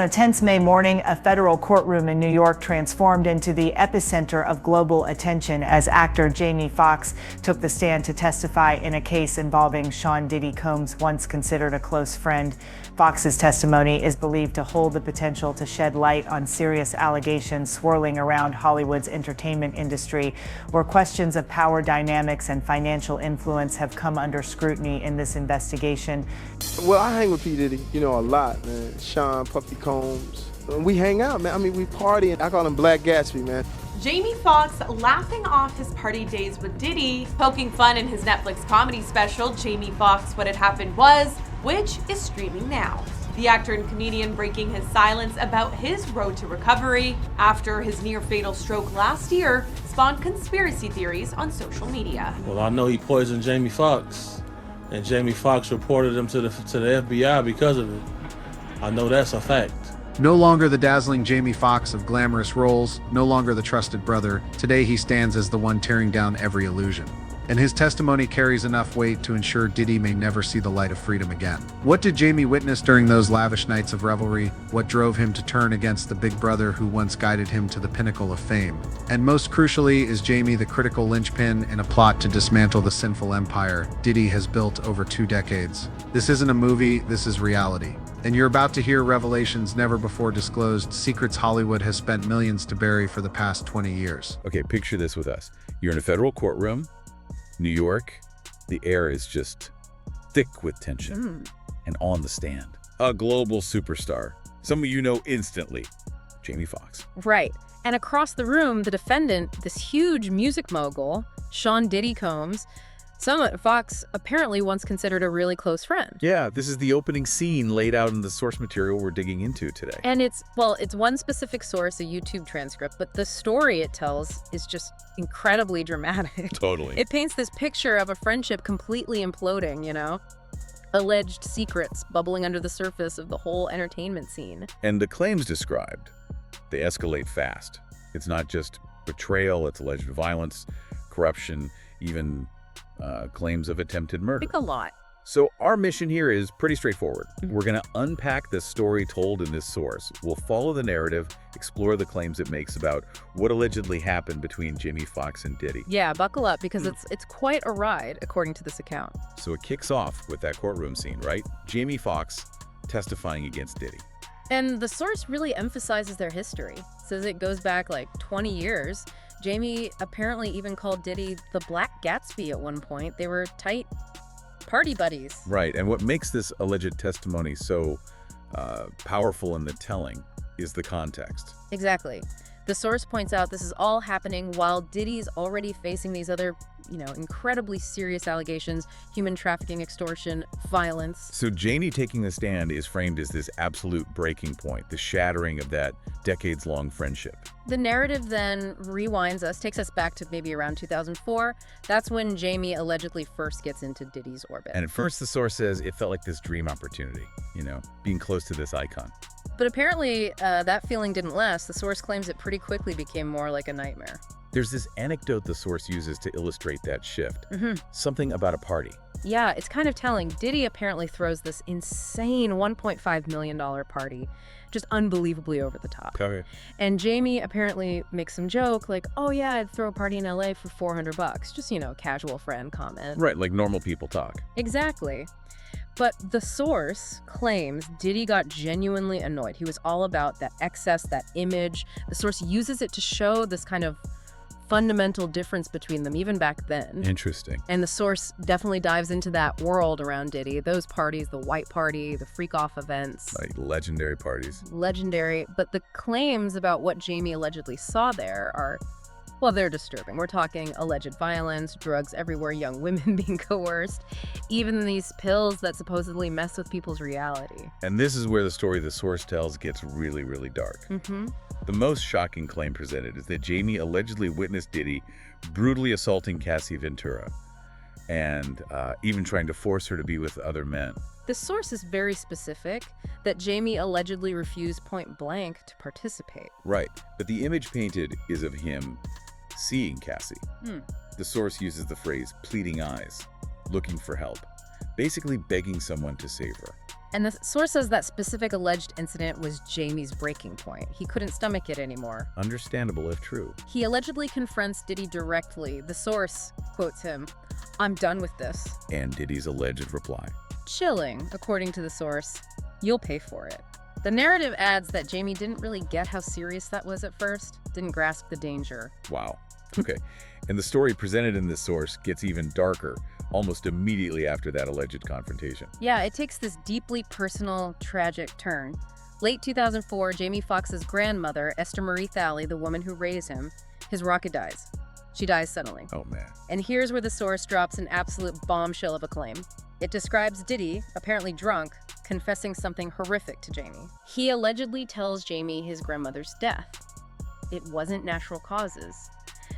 On a tense May morning, a federal courtroom in New York transformed into the epicenter of global attention as actor Jamie Foxx took the stand to testify in a case involving Sean Diddy Combs, once considered a close friend. Foxx's testimony is believed to hold the potential to shed light on serious allegations swirling around Hollywood's entertainment industry, where questions of power dynamics and financial influence have come under scrutiny in this investigation. Well, I hang with P. Diddy, a lot, man. Sean, Puffy Combs. We hang out, man. I mean, we party. I call him Black Gatsby, man. Jamie Foxx laughing off his party days with Diddy, poking fun in his Netflix comedy special, Jamie Foxx What Had Happened Was, which is streaming now. The actor and comedian breaking his silence about his road to recovery after his near-fatal stroke last year spawned conspiracy theories on social media. Well, I know he poisoned Jamie Foxx, and Jamie Foxx reported him to the FBI because of it. I know that's a fact. No longer the dazzling Jamie Foxx of glamorous roles, no longer the trusted brother, today he stands as the one tearing down every illusion. And his testimony carries enough weight to ensure Diddy may never see the light of freedom again. What did Jamie witness during those lavish nights of revelry? What drove him to turn against the big brother who once guided him to the pinnacle of fame? And most crucially, is Jamie the critical linchpin in a plot to dismantle the sinful empire Diddy has built over 2 decades? This isn't a movie, this is reality. And you're about to hear revelations never before disclosed, secrets Hollywood has spent millions to bury for the past 20 years. Okay, picture this with us. You're in a federal courtroom, New York. The air is just thick with tension. And on the stand, a global superstar. Someone you know instantly, Jamie Foxx. Right. And across the room, the defendant, this huge music mogul, Sean Diddy Combs, someone Foxx apparently once considered a really close friend. Yeah, this is the opening scene laid out in the source material we're digging into today. And it's one specific source, a YouTube transcript, but the story it tells is just incredibly dramatic. Totally. It paints this picture of a friendship completely imploding, alleged secrets bubbling under the surface of the whole entertainment scene. And the claims described, they escalate fast. It's not just betrayal, it's alleged violence, corruption, even claims of attempted murder. I think a lot. So our mission here is pretty straightforward. We're going to unpack the story told in this source. We'll follow the narrative, explore the claims it makes about what allegedly happened between Jamie Foxx and Diddy. Yeah, buckle up, because it's quite a ride, according to this account. So it kicks off with that courtroom scene, right? Jamie Foxx testifying against Diddy. And the source really emphasizes their history. Says it goes back like 20 years. Jamie apparently even called Diddy the Black Gatsby at one point. They were tight party buddies. Right, and what makes this alleged testimony so powerful in the telling is the context. Exactly. The source points out this is all happening while Diddy's already facing these other, incredibly serious allegations, human trafficking, extortion, violence. So Jamie taking the stand is framed as this absolute breaking point, the shattering of that decades-long friendship. The narrative then rewinds us, takes us back to maybe around 2004. That's when Jamie allegedly first gets into Diddy's orbit. And at first the source says it felt like this dream opportunity, being close to this icon. But apparently that feeling didn't last. The source claims it pretty quickly became more like a nightmare. There's this anecdote the source uses to illustrate that shift. Something about a party. Yeah, it's kind of telling. Diddy apparently throws this insane $1.5 million party, just unbelievably over the top. Okay. And Jamie apparently makes some joke like, oh yeah, I'd throw a party in LA for $400. Just, casual friend comment. Right, like normal people talk. Exactly. But the source claims Diddy got genuinely annoyed. He was all about that excess, that image. The source uses it to show this kind of fundamental difference between them, even back then. Interesting. And the source definitely dives into that world around Diddy, those parties, the white party, the freak-off events. Like legendary parties. Legendary. But the claims about what Jamie allegedly saw there are, well, they're disturbing. We're talking alleged violence, drugs everywhere, young women being coerced, even these pills that supposedly mess with people's reality. And this is where the story the source tells gets really, really dark. The most shocking claim presented is that Jamie allegedly witnessed Diddy brutally assaulting Cassie Ventura and even trying to force her to be with other men. The source is very specific that Jamie allegedly refused point blank to participate. Right, but the image painted is of him seeing Cassie. The source uses the phrase pleading eyes, looking for help. basically begging someone to save her. And the source says that specific alleged incident was Jamie's breaking point. He couldn't stomach it anymore. Understandable if true. He allegedly confronts Diddy directly. The source quotes him, "I'm done with this." And Diddy's alleged reply. Chilling, according to the source. "You'll pay for it." The narrative adds that Jamie didn't really get how serious that was at first, didn't grasp the danger. Wow. Okay. And the story presented in this source gets even darker almost immediately after that alleged confrontation. Yeah, it takes this deeply personal, tragic turn. Late 2004, Jamie Foxx's grandmother, Esther Marie Thalley, the woman who raised him, his rocket dies. She dies suddenly. Oh, man. And here's where the source drops an absolute bombshell of a claim. It describes Diddy, apparently drunk, confessing something horrific to Jamie. He allegedly tells Jamie his grandmother's death. It wasn't natural causes.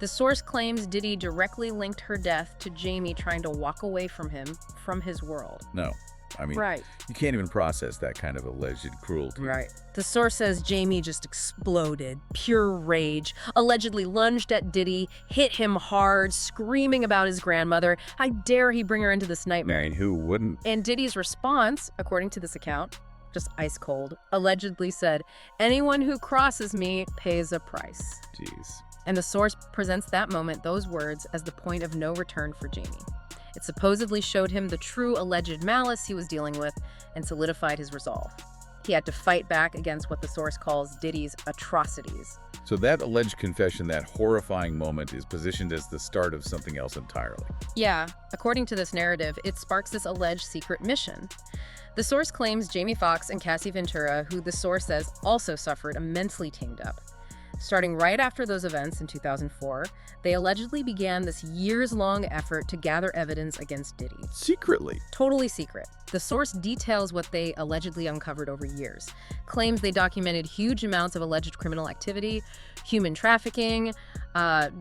The source claims Diddy directly linked her death to Jamie trying to walk away from him, from his world. No. I mean, Right. you can't even process that kind of alleged cruelty. Right. The source says Jamie just exploded, pure rage, allegedly lunged at Diddy, hit him hard, screaming about his grandmother. How dare he bring her into this nightmare? I mean, who wouldn't? And Diddy's response, according to this account, just ice cold, allegedly said, "Anyone who crosses me pays a price." Jeez. And the source presents that moment, those words, as the point of no return for Jamie. It supposedly showed him the true alleged malice he was dealing with and solidified his resolve. He had to fight back against what the source calls Diddy's atrocities. So that alleged confession, that horrifying moment, is positioned as the start of something else entirely. Yeah, according to this narrative, it sparks this alleged secret mission. The source claims Jamie Foxx and Cassie Ventura, who the source says also suffered, immensely teamed up. Starting right after those events in 2004, they allegedly began this years-long effort to gather evidence against Diddy. Secretly. Totally secret. The source details what they allegedly uncovered over years. Claims they documented huge amounts of alleged criminal activity, human trafficking,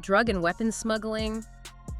drug and weapons smuggling,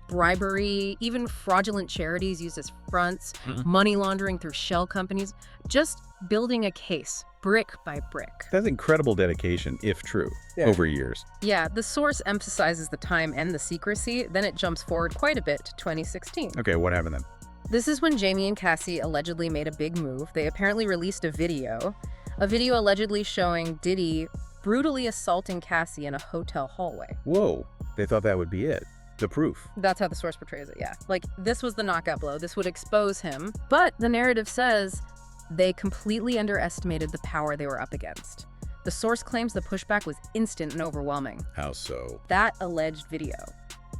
bribery, even fraudulent charities used as fronts, money laundering through shell companies, just building a case, brick by brick. That's incredible dedication, if true, Yeah. over years. Yeah, the source emphasizes the time and the secrecy, then it jumps forward quite a bit to 2016. Okay, what happened then? This is when Jamie and Cassie allegedly made a big move. They apparently released a video allegedly showing Diddy brutally assaulting Cassie in a hotel hallway. Whoa, they thought that would be it. The proof. That's how the source portrays it, yeah. Like, this was the knockout blow. This would expose him. But the narrative says they completely underestimated the power they were up against. The source claims the pushback was instant and overwhelming. How so? That alleged video,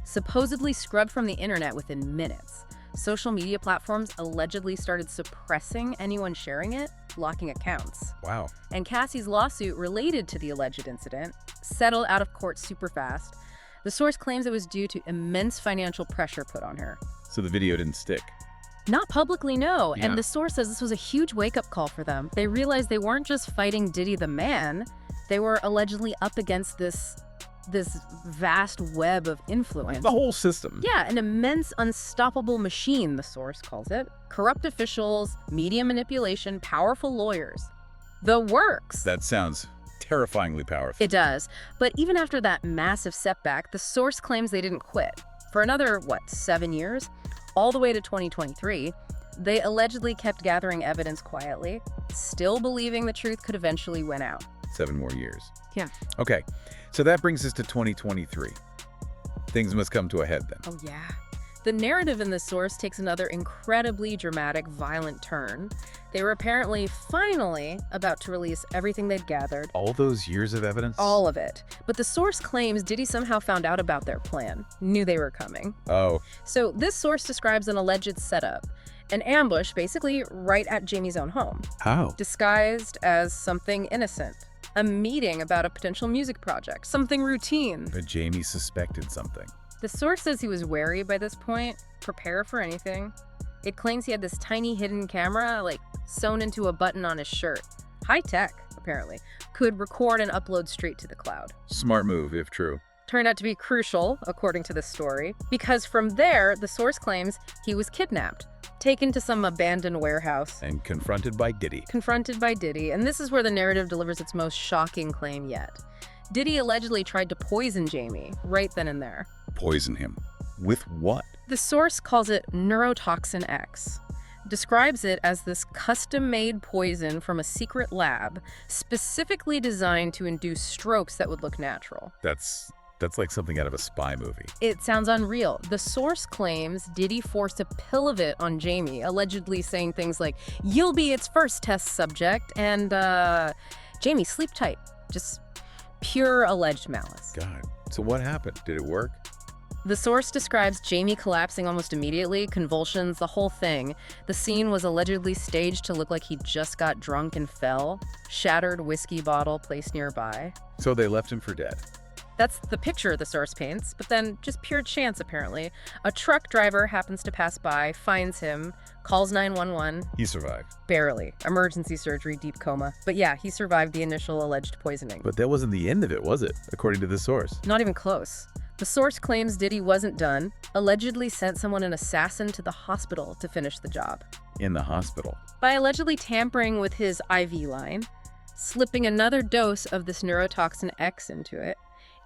supposedly scrubbed from the internet within minutes. Social media platforms allegedly started suppressing anyone sharing it, locking accounts. Wow. And Cassie's lawsuit related to the alleged incident settled out of court super fast. The source claims it was due to immense financial pressure put on her. So the video didn't stick. Not publicly, no. Yeah. And the source says this was a huge wake-up call for them. They realized they weren't just fighting Diddy the man, they were allegedly up against this vast web of influence. The whole system. Yeah, an immense, unstoppable machine, the source calls it. Corrupt officials, media manipulation, powerful lawyers. The works. That sounds terrifyingly powerful. It does. But even after that massive setback, the source claims they didn't quit. For another, 7 years? All the way to 2023, they allegedly kept gathering evidence quietly, still believing the truth could eventually win out. 7 more years. Yeah. Okay, so that brings us to 2023. Things must come to a head then. Oh, yeah. The narrative in this source takes another incredibly dramatic, violent turn. They were apparently finally about to release everything they'd gathered. All those years of evidence? All of it. But the source claims Diddy somehow found out about their plan, knew they were coming. Oh, So this source describes an alleged setup, an ambush basically right at Jamie's own home, how? disguised as something innocent. A meeting about a potential music project, something routine. But Jamie suspected something. The source says he was wary by this point, prepare for anything. It claims he had this tiny hidden camera, sewn into a button on his shirt. High tech, apparently. Could record and upload straight to the cloud. Smart move, if true. Turned out to be crucial, according to this story, because from there, the source claims he was kidnapped, taken to some abandoned warehouse, And confronted by Diddy. confronted by Diddy, and this is where the narrative delivers its most shocking claim yet. Diddy allegedly tried to poison Jamie, right then and there. Poison him. With what? The source calls it neurotoxin X. describes it as this custom-made poison from a secret lab specifically designed to induce strokes that would look natural. That's like something out of a spy movie. It sounds unreal. The source claims Diddy forced a pill of it on Jamie, allegedly saying things like, "You'll be its first test subject," and, "Jamie, sleep tight." Just pure alleged malice. God. So what happened? Did it work? The source describes Jamie collapsing almost immediately, convulsions, the whole thing. The scene was allegedly staged to look like he just got drunk and fell. Shattered whiskey bottle placed nearby. So they left him for dead. That's the picture the source paints, but then just pure chance, apparently. A truck driver happens to pass by, finds him, calls 911. He survived. Barely. Emergency surgery, deep coma. But yeah, he survived the initial alleged poisoning. But that wasn't the end of it, was it? According to the source. Not even close. The source claims Diddy wasn't done, allegedly sent someone an assassin to the hospital to finish the job. In the hospital. By allegedly tampering with his IV line, slipping another dose of this neurotoxin X into it,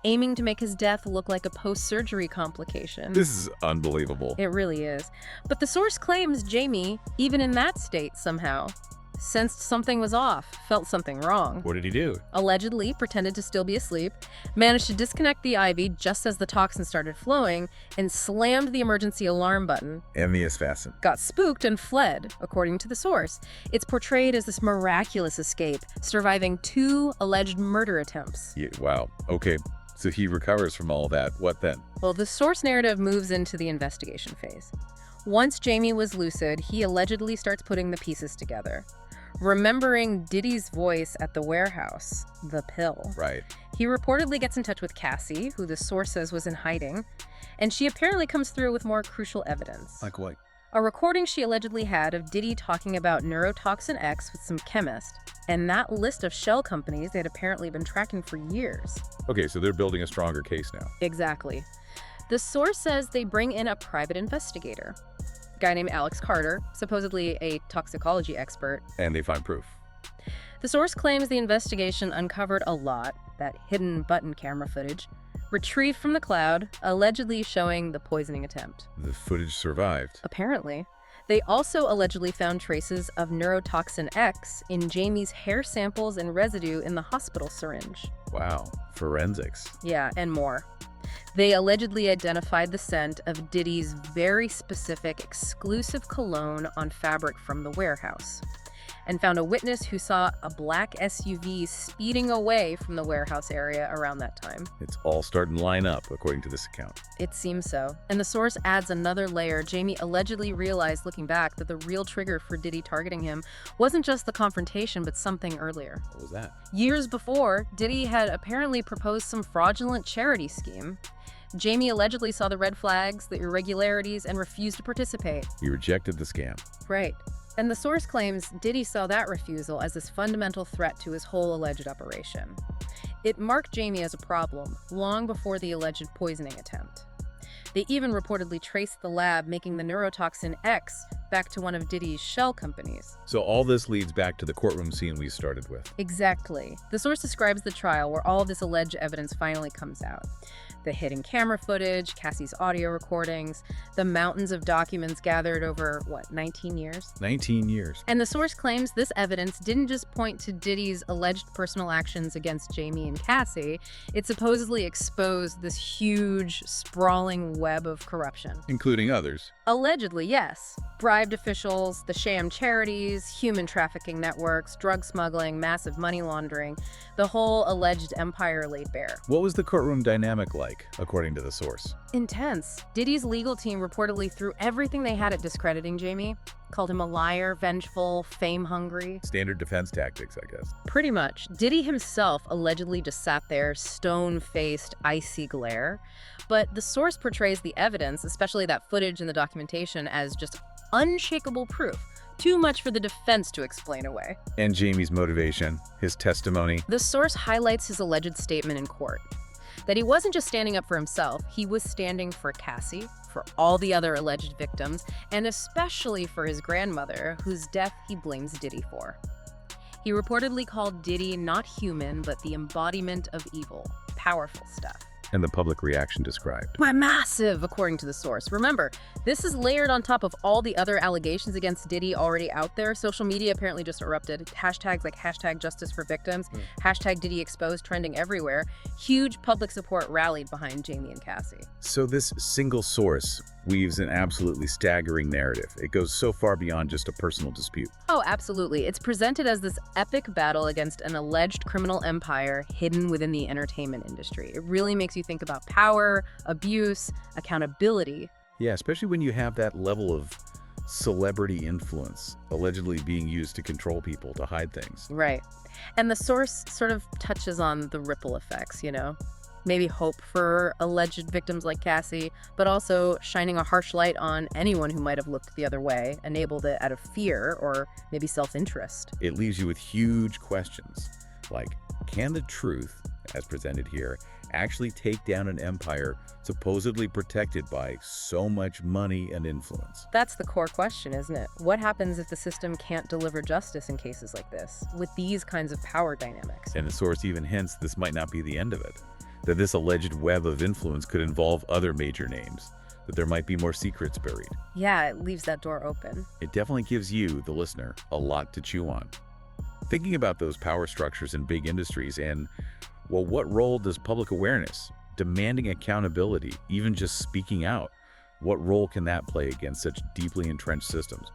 aiming to make his death look like a post-surgery complication. This is unbelievable. It really is. But the source claims Jamie, even in that state somehow, sensed something was off, felt something wrong. What did he do? Allegedly pretended to still be asleep, managed to disconnect the IV just as the toxin started flowing, and slammed the emergency alarm button. And the assassin. Got spooked and fled, according to the source. It's portrayed as this miraculous escape, surviving 2 alleged murder attempts. Yeah, wow. Okay. So he recovers from all that. What then? Well, the source narrative moves into the investigation phase. Once Jamie was lucid, he allegedly starts putting the pieces together. Remembering Diddy's voice at the warehouse, the pill. Right. He reportedly gets in touch with Cassie, who the source says was in hiding, and she apparently comes through with more crucial evidence. Like what? A recording she allegedly had of Diddy talking about neurotoxin X with some chemist, and that list of shell companies they had apparently been tracking for years. Okay, so they're building a stronger case now. Exactly. The source says they bring in a private investigator, a guy named Alex Carter, supposedly a toxicology expert. And they find proof. The source claims the investigation uncovered a lot, that hidden button camera footage, retrieved from the cloud, allegedly showing the poisoning attempt. The footage survived. Apparently. They also allegedly found traces of neurotoxin X in Jamie's hair samples and residue in the hospital syringe. Wow. Forensics. Yeah, and more. They allegedly identified the scent of Diddy's very specific exclusive cologne on fabric from the warehouse, and found a witness who saw a black SUV speeding away from the warehouse area around that time. It's all starting to line up, according to this account. It seems so. And the source adds another layer. Jamie allegedly realized, looking back, that the real trigger for Diddy targeting him wasn't just the confrontation, but something earlier. What was that? Years before, Diddy had apparently proposed some fraudulent charity scheme. Jamie allegedly saw the red flags, the irregularities, and refused to participate. He rejected the scam. Right. And the source claims Diddy saw that refusal as this fundamental threat to his whole alleged operation. It marked Jamie as a problem long before the alleged poisoning attempt. They even reportedly traced the lab making the neurotoxin X back to one of Diddy's shell companies. So all this leads back to the courtroom scene we started with. Exactly. The source describes the trial where all this alleged evidence finally comes out. The hidden camera footage, Cassie's audio recordings, the mountains of documents gathered over, 19 years? 19 years. And the source claims this evidence didn't just point to Diddy's alleged personal actions against Jamie and Cassie, it supposedly exposed this huge, sprawling web of corruption. Including others. Allegedly, yes. Bribed officials, the sham charities, human trafficking networks, drug smuggling, massive money laundering, the whole alleged empire laid bare. What was the courtroom dynamic like, according to the source? Intense. Diddy's legal team reportedly threw everything they had at discrediting Jamie, called him a liar, vengeful, fame-hungry. Standard defense tactics, I guess. Pretty much. Diddy himself allegedly just sat there, stone-faced, icy glare. But the source portrays the evidence, especially that footage and the documentation, as just unshakable proof. Too much for the defense to explain away. And Jamie's motivation, his testimony. The source highlights his alleged statement in court. That he wasn't just standing up for himself, he was standing for Cassie, for all the other alleged victims, and especially for his grandmother, whose death he blames Diddy for. He reportedly called Diddy not human, but the embodiment of evil. Powerful stuff. And the public reaction described. Massive, according to the source. Remember, this is layered on top of all the other allegations against Diddy already out there. Social media apparently just erupted. Hashtags like hashtag justice for victims, hashtag Diddy exposed trending everywhere. Huge public support rallied behind Jamie and Cassie. So this single source weaves an absolutely staggering narrative. It goes so far beyond just a personal dispute. Oh, absolutely. It's presented as this epic battle against an alleged criminal empire hidden within the entertainment industry. It really makes you think about power, abuse, accountability. Yeah, especially when you have that level of celebrity influence allegedly being used to control people, to hide things. Right. And the source sort of touches on the ripple effects, you know? Maybe hope for alleged victims like Cassie, but also shining a harsh light on anyone who might have looked the other way, enabled it out of fear or maybe self-interest. It leaves you with huge questions, like, can the truth, as presented here, actually take down an empire supposedly protected by so much money and influence? That's the core question, isn't it? What happens if the system can't deliver justice in cases like this, with these kinds of power dynamics? And the source even hints this might not be the end of it, that this alleged web of influence could involve other major names, that there might be more secrets buried. Yeah, it leaves that door open. It definitely gives you, the listener, a lot to chew on. Thinking about those power structures in big industries and, well, what role does public awareness, demanding accountability, even just speaking out, what role can that play against such deeply entrenched systems?